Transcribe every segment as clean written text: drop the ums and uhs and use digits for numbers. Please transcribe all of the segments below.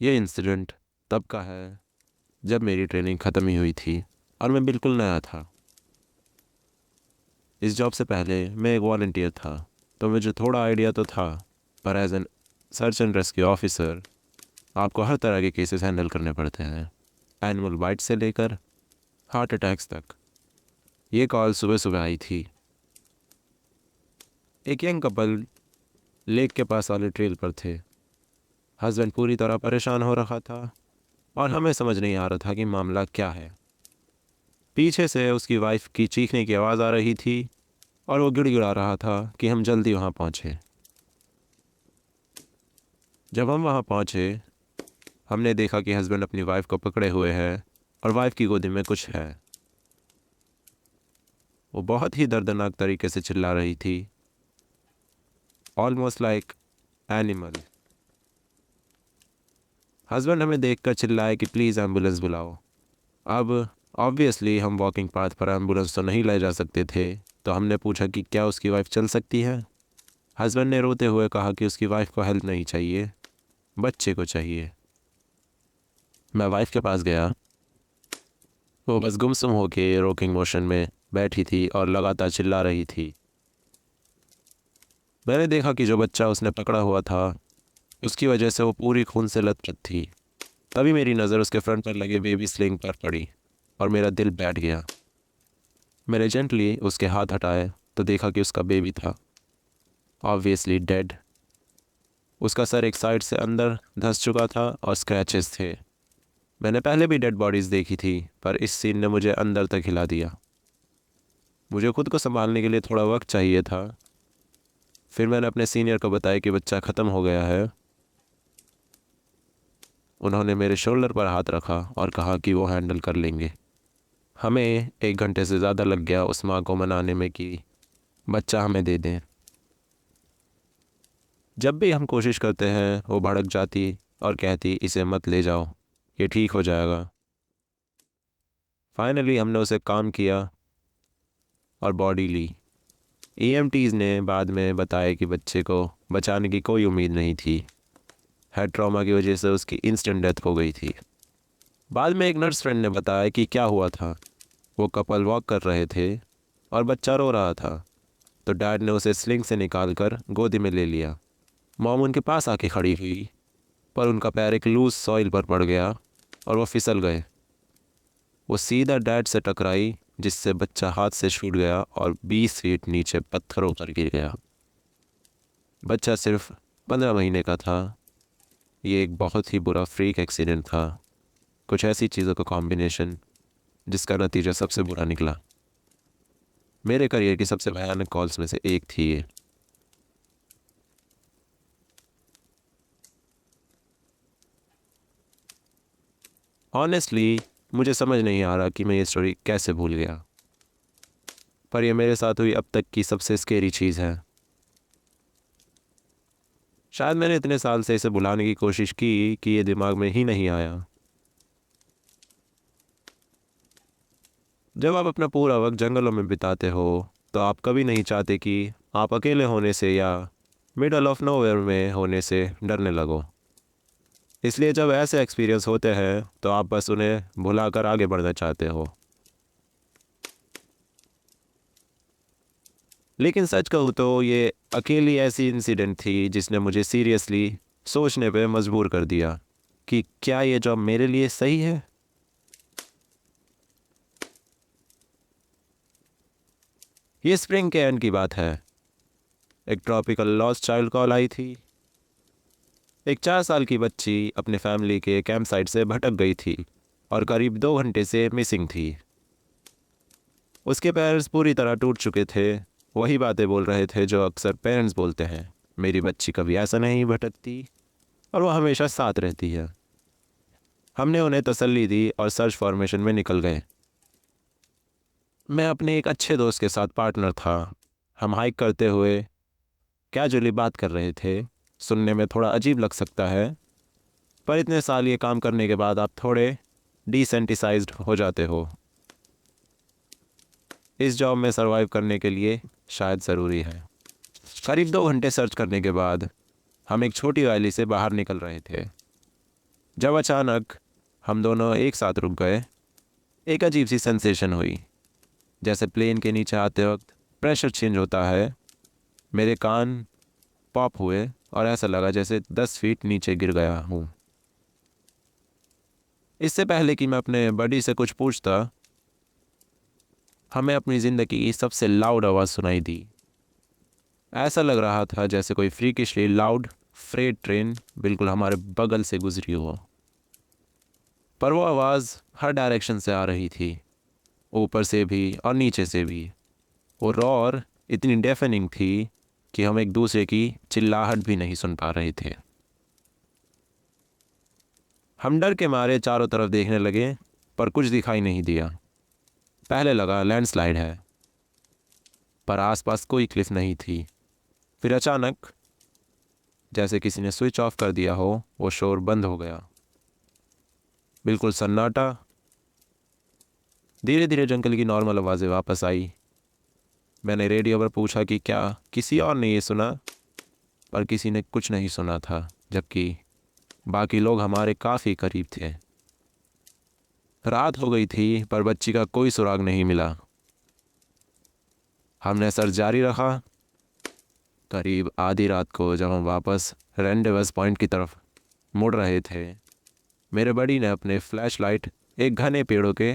ये इंसिडेंट तब का है जब मेरी ट्रेनिंग ख़त्म ही हुई थी और मैं बिल्कुल नया था। इस जॉब से पहले मैं एक वॉलंटियर था, तो मुझे थोड़ा आइडिया तो था, पर as an search and rescue officer आपको हर तरह के केसेस हैंडल करने पड़ते हैं, एनिमल बाइट से लेकर हार्ट अटैक्स तक। ये कॉल सुबह सुबह आई थी। एक यंग कपल लेक के पास वाले ट्रेल पर थे। हस्बैंड पूरी तरह परेशान हो रखा था और हमें समझ नहीं आ रहा था कि मामला क्या है। पीछे से उसकी वाइफ की चीखने की आवाज़ आ रही थी और वो गिड़गिड़ा रहा था कि हम जल्दी वहाँ पहुँचे। जब हम वहाँ पहुँचे, हमने देखा कि हस्बैंड अपनी वाइफ को पकड़े हुए है और वाइफ की गोदी में कुछ है। वो बहुत ही दर्दनाक तरीके से चिल्ला रही थी, ऑलमोस्ट लाइक एनिमल। हस्बैंड हमें देखकर चिल्लाए कि प्लीज़ एम्बुलेंस बुलाओ। अब ऑब्वियसली हम वॉकिंग पाथ पर एम्बुलेंस तो नहीं ले जा सकते थे, तो हमने पूछा कि क्या उसकी वाइफ चल सकती है। हस्बैंड ने रोते हुए कहा कि उसकी वाइफ को हेल्प नहीं चाहिए, बच्चे को चाहिए। मैं वाइफ के पास गया। वो बस गुमसुम होके रॉकिंग मोशन में बैठी थी और लगातार चिल्ला रही थी। मैंने देखा कि जो बच्चा उसने पकड़ा हुआ था, उसकी वजह से वो पूरी खून से लथपथ थी। तभी मेरी नज़र उसके फ्रंट पर लगे बेबी स्लिंग पर पड़ी और मेरा दिल बैठ गया। मैंने जेंटली उसके हाथ हटाए तो देखा कि उसका बेबी था, ऑब्वियसली डेड। उसका सर एक साइड से अंदर धंस चुका था और स्क्रैचेस थे। मैंने पहले भी डेड बॉडीज़ देखी थी, पर इस सीन ने मुझे अंदर तक हिला दिया। मुझे खुद को संभालने के लिए थोड़ा वक्त चाहिए था। फिर मैंने अपने सीनियर को बताया कि बच्चा ख़त्म हो गया है। उन्होंने मेरे शोल्डर पर हाथ रखा और कहा कि वो हैंडल कर लेंगे। हमें 1 घंटे से ज़्यादा लग गया उस माँ को मनाने में कि बच्चा हमें दे दें। जब भी हम कोशिश करते हैं वो भड़क जाती और कहती इसे मत ले जाओ, ये ठीक हो जाएगा। फाइनली हमने उसे काम किया और बॉडी ली। ईएमटीज़ ने बाद में बताया कि बच्चे को बचाने की कोई उम्मीद नहीं थी। हेड ट्रॉमा की वजह से उसकी इंस्टेंट डेथ हो गई थी। बाद में एक नर्स फ्रेंड ने बताया कि क्या हुआ था। वो कपल वॉक कर रहे थे और बच्चा रो रहा था, तो डैड ने उसे स्लिंग से निकाल कर गोदी में ले लिया। मॉम उनके पास आके खड़ी हुई, पर उनका पैर एक लूज सॉइल पर पड़ गया और वो फिसल गए। वो सीधा डैड से टकराई, जिससे बच्चा हाथ से छूट गया और 20 फीट नीचे पत्थरों पर गिर गया। बच्चा सिर्फ 15 महीने का था। ये एक बहुत ही बुरा फ्रीक एक्सीडेंट था, कुछ ऐसी चीज़ों का कॉम्बिनेशन जिसका नतीजा सबसे बुरा निकला। मेरे करियर की सबसे भयानक कॉल्स में से एक थी ये। ऑनेस्टली मुझे समझ नहीं आ रहा कि मैं ये स्टोरी कैसे भूल गया, पर यह मेरे साथ हुई अब तक की सबसे स्केरी चीज़ है। शायद मैंने इतने साल से इसे भुलाने की कोशिश की कि ये दिमाग में ही नहीं आया। जब आप अपना पूरा वक्त जंगलों में बिताते हो, तो आप कभी नहीं चाहते कि आप अकेले होने से या मिडल ऑफ नोवेयर में होने से डरने लगो। इसलिए जब ऐसे एक्सपीरियंस होते हैं तो आप बस उन्हें भुलाकर आगे बढ़ना चाहते हो। लेकिन सच कहूँ तो ये अकेली ऐसी इंसिडेंट थी जिसने मुझे सीरियसली सोचने पे मजबूर कर दिया कि क्या ये जॉब मेरे लिए सही है। ये स्प्रिंग के एंड की बात है। एक ट्रॉपिकल लॉस्ट चाइल्ड कॉल आई थी। एक 4 साल की बच्ची अपने फैमिली के कैंप साइट से भटक गई थी और करीब 2 घंटे से मिसिंग थी। उसके पेरेंट्स पूरी तरह टूट चुके थे। वही बातें बोल रहे थे जो अक्सर पेरेंट्स बोलते हैं, मेरी बच्ची कभी ऐसा नहीं भटकती और वो हमेशा साथ रहती है। हमने उन्हें तसल्ली दी और सर्च फॉर्मेशन में निकल गए। मैं अपने एक अच्छे दोस्त के साथ पार्टनर था। हम हाइक करते हुए कैजुअली बात कर रहे थे। सुनने में थोड़ा अजीब लग सकता है, पर इतने साल ये काम करने के बाद आप थोड़े डिसेंटिसाइज्ड हो जाते हो। इस जॉब में सरवाइव करने के लिए शायद ज़रूरी है। करीब 2 घंटे सर्च करने के बाद हम एक छोटी वैली से बाहर निकल रहे थे। जब अचानक हम दोनों एक साथ रुक गए, एक अजीब सी सेंसेशन हुई, जैसे प्लेन के नीचे आते वक्त प्रेशर चेंज होता है। मेरे कान पॉप हुए और ऐसा लगा जैसे 10 फीट नीचे गिर गया हूँ। इससे पहले कि मैं अपने बडी से कुछ पूछता, हमें अपनी ज़िंदगी की सबसे लाउड आवाज़ सुनाई दी। ऐसा लग रहा था जैसे कोई फ्रीकिशली लाउड फ्रेट ट्रेन बिल्कुल हमारे बगल से गुजरी हो। पर वो आवाज़ हर डायरेक्शन से आ रही थी, ऊपर से भी और नीचे से भी। वो रॉर इतनी डेफनिंग थी कि हम एक दूसरे की चिल्लाहट भी नहीं सुन पा रहे थे। हम डर के मारे चारों तरफ देखने लगे, पर कुछ दिखाई नहीं दिया। पहले लगा लैंडस्लाइड है, पर आसपास कोई क्लिफ नहीं थी। फिर अचानक जैसे किसी ने स्विच ऑफ कर दिया हो, वो शोर बंद हो गया। बिल्कुल सन्नाटा। धीरे धीरे जंगल की नॉर्मल आवाज़ें वापस आई। मैंने रेडियो पर पूछा कि क्या किसी और ने ये सुना, पर किसी ने कुछ नहीं सुना था, जबकि बाकी लोग हमारे काफ़ी करीब थे। रात हो गई थी, पर बच्ची का कोई सुराग नहीं मिला। हमने सर्च जारी रखा। करीब आधी रात को जब हम वापस रेंडेवस पॉइंट की तरफ मुड़ रहे थे, मेरे बड़ी ने अपने फ्लैशलाइट एक घने पेड़ों के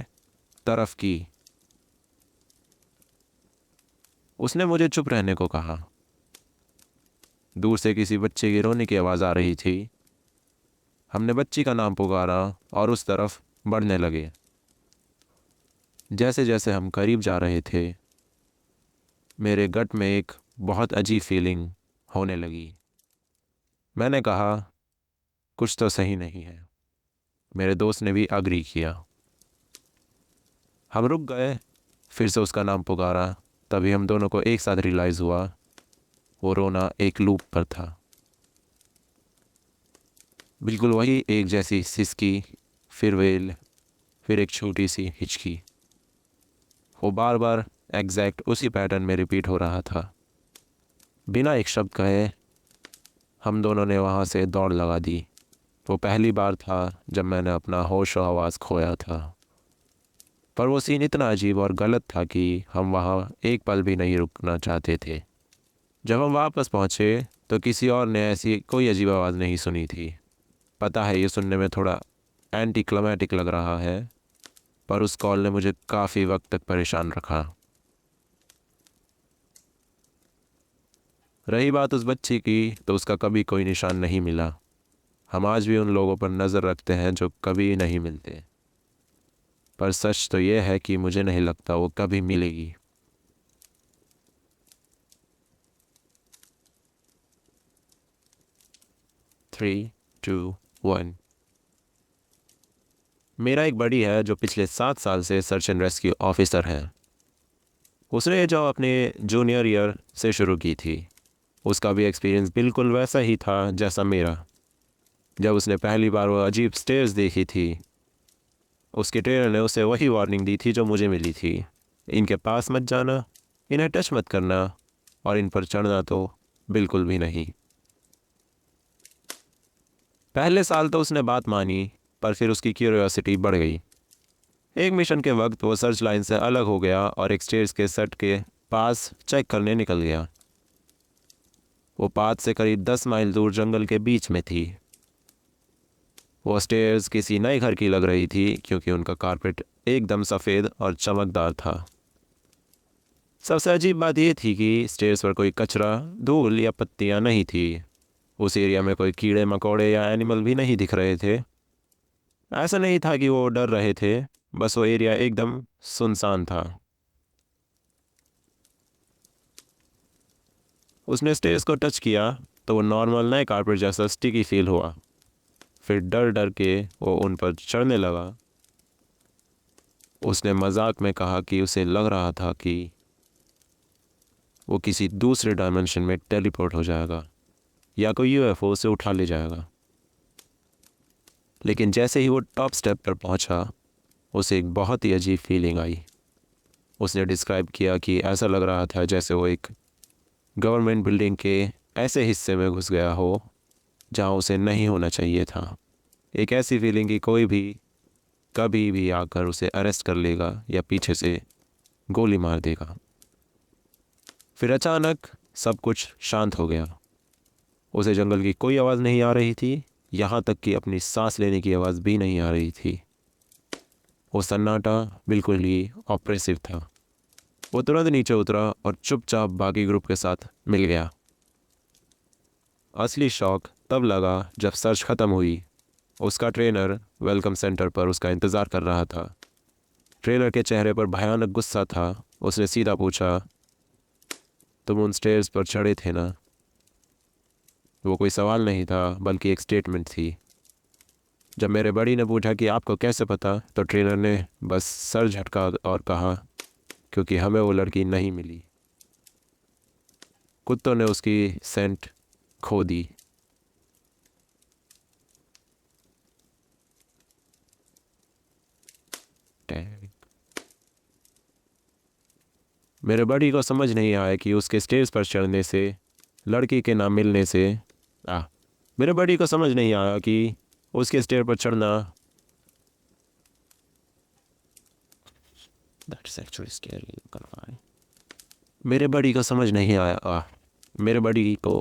तरफ की। उसने मुझे चुप रहने को कहा। दूर से किसी बच्चे की रोने की आवाज़ आ रही थी। हमने बच्ची का नाम पुकारा और उस तरफ बढ़ने लगे। जैसे जैसे हम करीब जा रहे थे, मेरे गट में एक बहुत अजीब फीलिंग होने लगी। मैंने कहा, कुछ तो सही नहीं है। मेरे दोस्त ने भी अग्री किया। हम रुक गए, फिर से उसका नाम पुकारा। तभी हम दोनों को एक साथ रियलाइज़ हुआ, वो रोना एक लूप पर था। बिल्कुल वही एक जैसी सिसकी, फिर वेल, फिर एक छोटी सी हिचकी। वो बार बार एग्जैक्ट उसी पैटर्न में रिपीट हो रहा था। बिना एक शब्द कहे हम दोनों ने वहाँ से दौड़ लगा दी। वो पहली बार था जब मैंने अपना होश और आवाज़ खोया था। पर वो सीन इतना अजीब और गलत था कि हम वहाँ एक पल भी नहीं रुकना चाहते थे। जब हम वापस पहुँचे तो किसी और ने ऐसी कोई अजीब आवाज़ नहीं सुनी थी। पता है ये सुनने में थोड़ा एंटी क्लाइमेटिक लग रहा है, पर उस कॉल ने मुझे काफ़ी वक्त तक परेशान रखा। रही बात उस बच्ची की, तो उसका कभी कोई निशान नहीं मिला। हम आज भी उन लोगों पर नज़र रखते हैं जो कभी नहीं मिलते, पर सच तो ये है कि मुझे नहीं लगता वो कभी मिलेगी। Three, two, one. मेरा एक बड़ी है जो पिछले 7 साल से सर्च एंड रेस्क्यू ऑफिसर है। उसने ये जॉब अपने जूनियर ईयर से शुरू की थी। उसका भी एक्सपीरियंस बिल्कुल वैसा ही था जैसा मेरा। जब उसने पहली बार वो अजीब स्टेयर्स देखी थी, उसके ट्रेनर ने उसे वही वार्निंग दी थी जो मुझे मिली थी, इनके पास मत जाना, इन्हें टच मत करना और इन पर चढ़ना तो बिल्कुल भी नहीं। पहले साल तो उसने बात मानी, पर फिर उसकी क्यूरियोसिटी बढ़ गई। एक मिशन के वक्त वो सर्च लाइन से अलग हो गया और एक स्टेयर्स के सेट के पास चेक करने निकल गया। वो पाथ से करीब 10 माइल दूर जंगल के बीच में थी। वो स्टेयर्स किसी नए घर की लग रही थी, क्योंकि उनका कारपेट एकदम सफ़ेद और चमकदार था। सबसे अजीब बात यह थी कि स्टेयर्स पर कोई कचरा, धूल या पत्तियां नहीं थी। उस एरिया में कोई कीड़े मकोड़े या एनिमल भी नहीं दिख रहे थे। ऐसा नहीं था कि वो डर रहे थे, बस वो एरिया एकदम सुनसान था। उसने स्टेयर्स को टच किया तो वो नॉर्मल नए कारपेट जैसा स्टिकी फील हुआ। फिर डर डर के वो उन पर चढ़ने लगा। उसने मजाक में कहा कि उसे लग रहा था कि वो किसी दूसरे डायमेंशन में टेलीपोर्ट हो जाएगा या कोई यूएफओ उसे उठा ले जाएगा। लेकिन जैसे ही वो टॉप स्टेप पर पहुंचा, उसे एक बहुत ही अजीब फीलिंग आई। उसने डिस्क्राइब किया कि ऐसा लग रहा था जैसे वो एक गवर्नमेंट बिल्डिंग के ऐसे हिस्से में घुस गया हो जहां उसे नहीं होना चाहिए था। एक ऐसी फीलिंग कि कोई भी कभी भी आकर उसे अरेस्ट कर लेगा या पीछे से गोली मार देगा। फिर अचानक सब कुछ शांत हो गया। उसे जंगल की कोई आवाज़ नहीं आ रही थी, यहाँ तक कि अपनी सांस लेने की आवाज़ भी नहीं आ रही थी। वो सन्नाटा बिल्कुल ही ऑप्रेसिव था। वो तुरंत नीचे उतरा और चुपचाप बाकी ग्रुप के साथ मिल गया। असली शौक तब लगा जब सर्च ख़त्म हुई। उसका ट्रेनर वेलकम सेंटर पर उसका इंतज़ार कर रहा था। ट्रेनर के चेहरे पर भयानक गुस्सा था। उसने सीधा पूछा, तुम उन स्टेयर्स पर चढ़े थे ना? वो कोई सवाल नहीं था बल्कि एक स्टेटमेंट थी। जब मेरे बड़ी ने पूछा कि आपको कैसे पता, तो ट्रेनर ने बस सर झटका और कहा, क्योंकि हमें वो लड़की नहीं मिली। कुत्तों ने उसकी सेंट खो दी। मेरे बड़ी को समझ नहीं आया कि उसके स्टेज पर चढ़ने से, लड़की के ना मिलने से मेरे बड़ी को समझ नहीं आया कि उसके स्टेज पर चढ़ना That's actually scary. मेरे बड़ी को समझ नहीं आया मेरे बड़ी को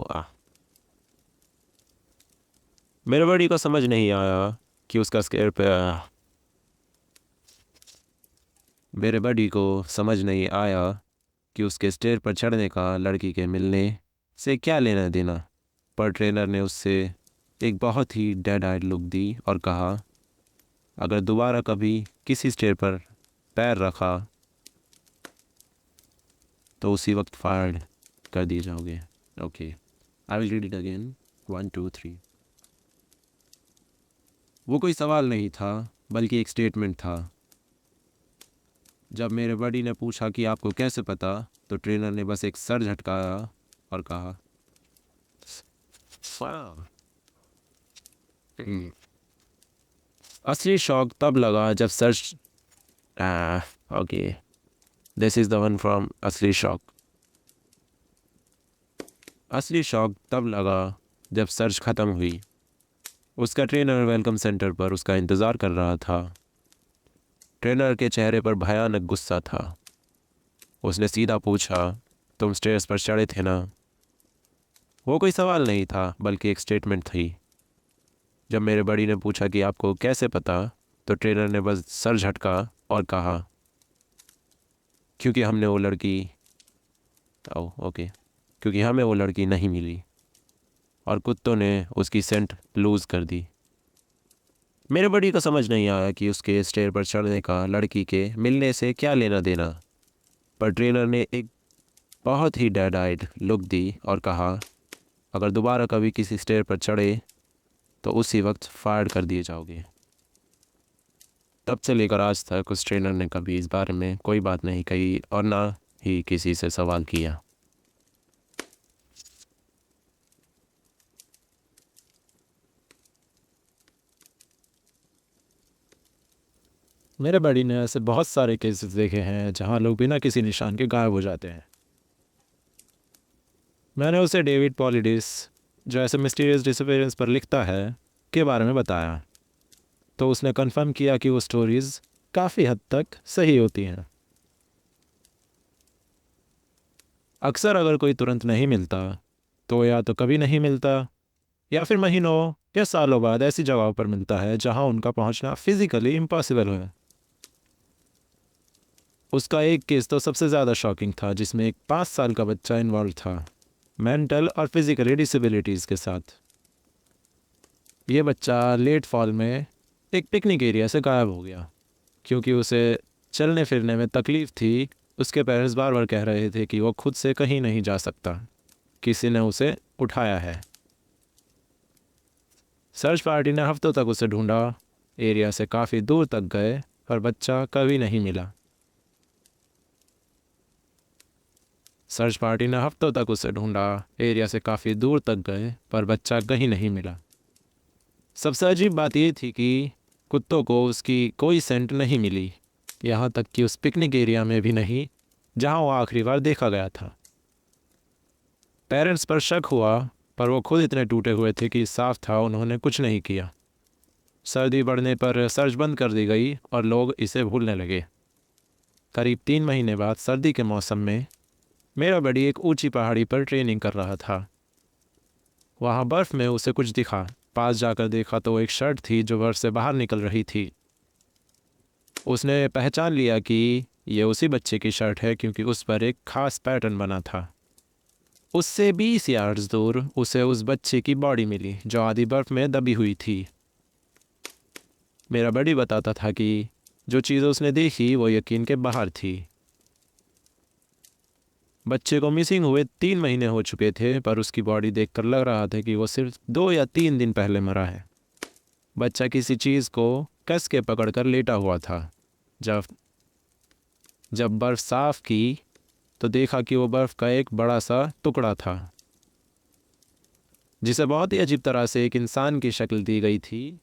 मेरे बड़ी को समझ नहीं आया कि उसका स्टेज पे मेरे बड़ी को समझ नहीं आया कि उसके स्टेज पर चढ़ने का लड़की के मिलने से क्या लेना देना। पर ट्रेनर ने उससे एक बहुत ही डेड आइड लुक दी और कहा, अगर दोबारा कभी किसी स्टेज पर पैर रखा तो उसी वक्त फायर कर दिए जाओगे। Okay, I will read it again. 1 2 3। वो कोई सवाल नहीं था बल्कि एक स्टेटमेंट था। जब मेरे बड़ी ने पूछा कि आपको कैसे पता, तो ट्रेनर ने बस एक सर झटकाया और कहा, असली शौक तब लगा जब search okay, this is the one from असली शौक। असली शौक तब लगा जब सर्च ख़त्म हुई। उसका ट्रेनर वेलकम सेंटर पर उसका इंतज़ार कर रहा था। ट्रेनर के चेहरे पर भयानक गुस्सा था। उसने सीधा पूछा, तुम स्टेयर्स पर चढ़े थे ना? वो कोई सवाल नहीं था बल्कि एक स्टेटमेंट थी। जब मेरे बड़ी ने पूछा कि आपको कैसे पता, तो ट्रेनर ने बस सर झटका और कहा, क्योंकि हमने वो लड़की ओके, क्योंकि हमें वो लड़की नहीं मिली। और कुत्तों ने उसकी सेंट लूज़ कर दी। मेरे बड़ी को समझ नहीं आया कि उसके स्टेयर पर चढ़ने का लड़की के मिलने से क्या लेना देना। पर ट्रेनर ने एक बहुत ही डेड आइड लुक दी और कहा, अगर दोबारा कभी किसी स्टेयर पर चढ़े तो उसी वक्त फायर कर दिए जाओगे। तब से लेकर आज तक उस ट्रेनर ने कभी इस बारे में कोई बात नहीं कही और ना ही किसी से सवाल किया। मेरे बड़ी ने ऐसे बहुत सारे केसेस देखे हैं जहां लोग बिना किसी निशान के गायब हो जाते हैं। मैंने उसे डेविड पॉलिडिस, जो ऐसे मिस्टीरियस डिसअपीयरेंस पर लिखता है, के बारे में बताया, तो उसने कंफर्म किया कि वो स्टोरीज़ काफ़ी हद तक सही होती हैं। अक्सर अगर कोई तुरंत नहीं मिलता, तो या तो कभी नहीं मिलता या फिर महीनों या सालों बाद ऐसी जगहों पर मिलता है जहां उनका पहुंचना फिजिकली इम्पॉसिबल है। उसका एक केस तो सबसे ज़्यादा शॉकिंग था, जिसमें एक 5 साल का बच्चा इन्वॉल्व था, मेंटल और फिजिकली डिसेबिलिटीज़ के साथ। ये बच्चा लेट फॉल में एक पिकनिक एरिया से गायब हो गया। क्योंकि उसे चलने फिरने में तकलीफ़ थी, उसके पेरेंट्स बार बार कह रहे थे कि वो खुद से कहीं नहीं जा सकता, किसी ने उसे उठाया है। सर्च पार्टी ने हफ्तों तक उसे ढूंढा, एरिया से काफ़ी दूर तक गए, पर बच्चा कभी नहीं मिला। सर्च पार्टी ने हफ्तों तक उसे ढूंढा, एरिया से काफ़ी दूर तक गए, पर बच्चा कहीं नहीं मिला। सबसे अजीब बात यह थी कि कुत्तों को उसकी कोई सेंट नहीं मिली, यहाँ तक कि उस पिकनिक एरिया में भी नहीं जहाँ वो आखिरी बार देखा गया था। पेरेंट्स पर शक हुआ, पर वो खुद इतने टूटे हुए थे कि साफ था उन्होंने कुछ नहीं किया। सर्दी बढ़ने पर सर्च बंद कर दी गई और लोग इसे भूलने लगे। करीब 3 महीने बाद सर्दी के मौसम में मेरा बड़ी एक ऊंची पहाड़ी पर ट्रेनिंग कर रहा था। वहाँ बर्फ़ में उसे कुछ दिखा। पास जाकर देखा तो एक शर्ट थी जो बर्फ़ से बाहर निकल रही थी। उसने पहचान लिया कि ये उसी बच्चे की शर्ट है क्योंकि उस पर एक खास पैटर्न बना था। उससे 20 यार्ड्स दूर उसे उस बच्चे की बॉडी मिली जो आधी बर्फ़ में दबी हुई थी। मेरा बड़ी बताता था कि जो चीज़ उसने देखी वो यकीन के बाहर थी। बच्चे को मिसिंग हुए 3 महीने हो चुके थे, पर उसकी बॉडी देखकर लग रहा था कि वो सिर्फ 2 या 3 दिन पहले मरा है। बच्चा किसी चीज़ को कस के पकड़कर लेटा हुआ था। जब बर्फ़ साफ की तो देखा कि वो बर्फ़ का एक बड़ा सा टुकड़ा था जिसे बहुत ही अजीब तरह से एक इंसान की शक्ल दी गई थी।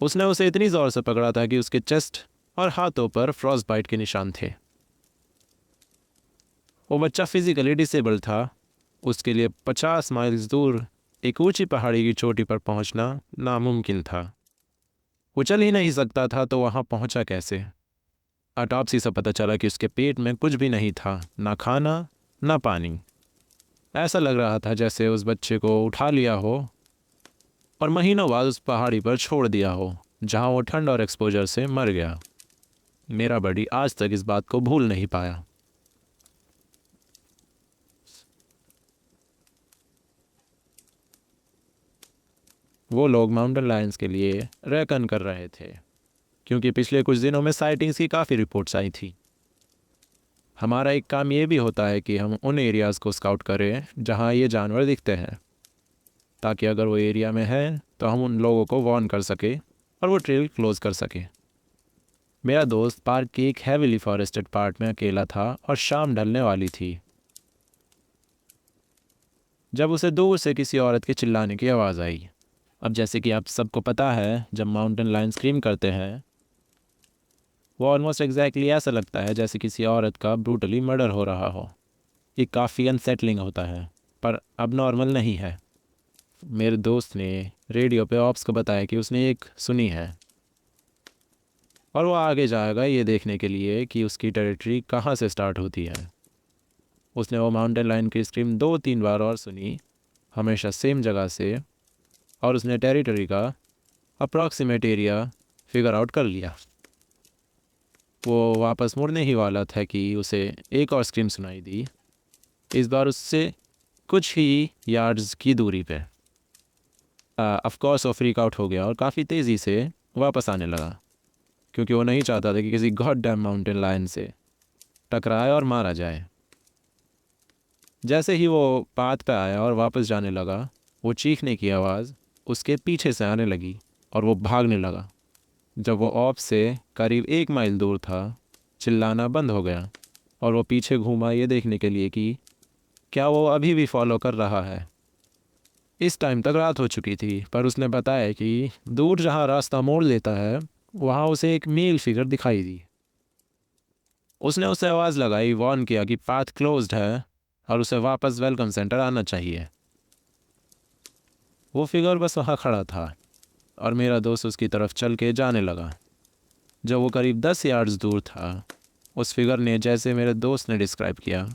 उसने उसे इतनी ज़ोर से पकड़ा था कि उसके चेस्ट और हाथों पर फ्रॉस्ट बाइट के निशान थे। वो बच्चा फिजिकली डिसेबल था। उसके लिए 50 माइल्स दूर एक ऊंची पहाड़ी की चोटी पर पहुंचना नामुमकिन था। वो चल ही नहीं सकता था तो वहां पहुंचा कैसे? ऑटोप्सी से पता चला कि उसके पेट में कुछ भी नहीं था, ना खाना ना पानी। ऐसा लग रहा था जैसे उस बच्चे को उठा लिया हो और महीनों बाद उस पहाड़ी पर छोड़ दिया हो जहां वो ठंड और एक्सपोजर से मर गया। मेरा बड़ी आज तक इस बात को भूल नहीं पाया। वो लोग माउंटेन लायंस के लिए रेकन कर रहे थे क्योंकि पिछले कुछ दिनों में साइटिंग्स की काफ़ी रिपोर्ट्स आई थी। हमारा एक काम ये भी होता है कि हम उन एरियाज़ को स्काउट करें जहां ये जानवर दिखते हैं, ताकि अगर वो एरिया में है तो हम उन लोगों को वार्न कर सके और वो ट्रेल क्लोज कर सके। मेरा दोस्त पार्क के एक हैवीली फॉरेस्टेड पार्ट में अकेला था और शाम ढलने वाली थी जब उसे दूर से किसी औरत के चिल्लाने की आवाज़ आई। अब जैसे कि आप सबको पता है, जब माउंटेन लायन स्क्रीम करते हैं वो ऑलमोस्ट एग्जैक्टली ऐसा लगता है जैसे किसी औरत का ब्रूटली मर्डर हो रहा हो। ये काफ़ी अनसेटलिंग होता है, पर अब नॉर्मल नहीं है। मेरे दोस्त ने रेडियो पे ऑप्स को बताया कि उसने एक सुनी है और वो आगे जाएगा ये देखने के लिए कि उसकी टेरिटरी कहाँ से स्टार्ट होती है। उसने वो माउंटेन लायन की स्क्रीम 2-3 बार और सुनी, हमेशा सेम जगह से, और उसने टेरिटरी का अप्रॉक्सीमेट एरिया फिगर आउट कर लिया। वो वापस मुड़ने ही वाला था कि उसे एक और स्क्रीम सुनाई दी, इस बार उससे कुछ ही यार्ड्स की दूरी पे। ऑफ कोर्स वो फ्रीक आउट हो गया और काफ़ी तेज़ी से वापस आने लगा क्योंकि वो नहीं चाहता था कि किसी गॉड डैम माउंटेन लायन से टकराए और मारा जाए। जैसे ही वो पाथ पे आया और वापस जाने लगा, वो चीखने की आवाज़ उसके पीछे से आने लगी और वो भागने लगा। जब वो ऑफ से करीब 1 माइल दूर था, चिल्लाना बंद हो गया और वो पीछे घूमा ये देखने के लिए कि क्या वो अभी भी फॉलो कर रहा है। इस टाइम तक रात हो चुकी थी, पर उसने बताया कि दूर जहाँ रास्ता मोड़ लेता है वहाँ उसे एक मेल फिगर दिखाई दी। उसने उसे आवाज़ लगाई, वार्न किया कि पाथ क्लोज्ड है और उसे वापस वेलकम सेंटर आना चाहिए। वो फिगर बस वहाँ खड़ा था और मेरा दोस्त उसकी तरफ चल के जाने लगा। जब वो करीब 10 यार्ड्स दूर था, उस फिगर ने, जैसे मेरे दोस्त ने डिस्क्राइब किया,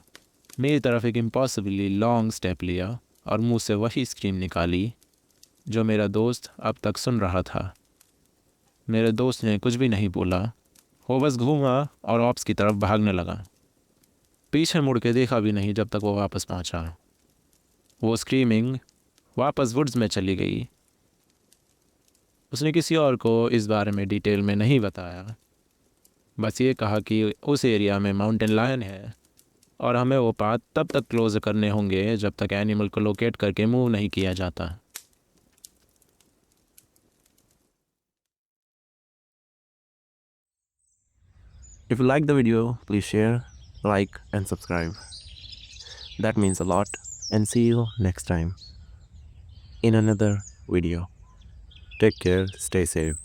मेरी तरफ एक इम्पॉसिबली लॉन्ग स्टेप लिया और मुंह से वही स्क्रीम निकाली जो मेरा दोस्त अब तक सुन रहा था। मेरे दोस्त ने कुछ भी नहीं बोला, वो बस घूमा और ऑप्स की तरफ भागने लगा। पीछे मुड़ के देखा भी नहीं जब तक वो वापस पहुंचा। वो स्क्रीमिंग वापस वुड्स में चली गई। उसने किसी और को इस बारे में डिटेल में नहीं बताया, बस ये कहा कि उस एरिया में माउंटेन लायन है और हमें वो पाथ तब तक क्लोज करने होंगे जब तक एनिमल को लोकेट करके मूव नहीं किया जाता। If you like the video, please share, like and subscribe. That means a lot, and see you next time in another video. Take care, stay safe.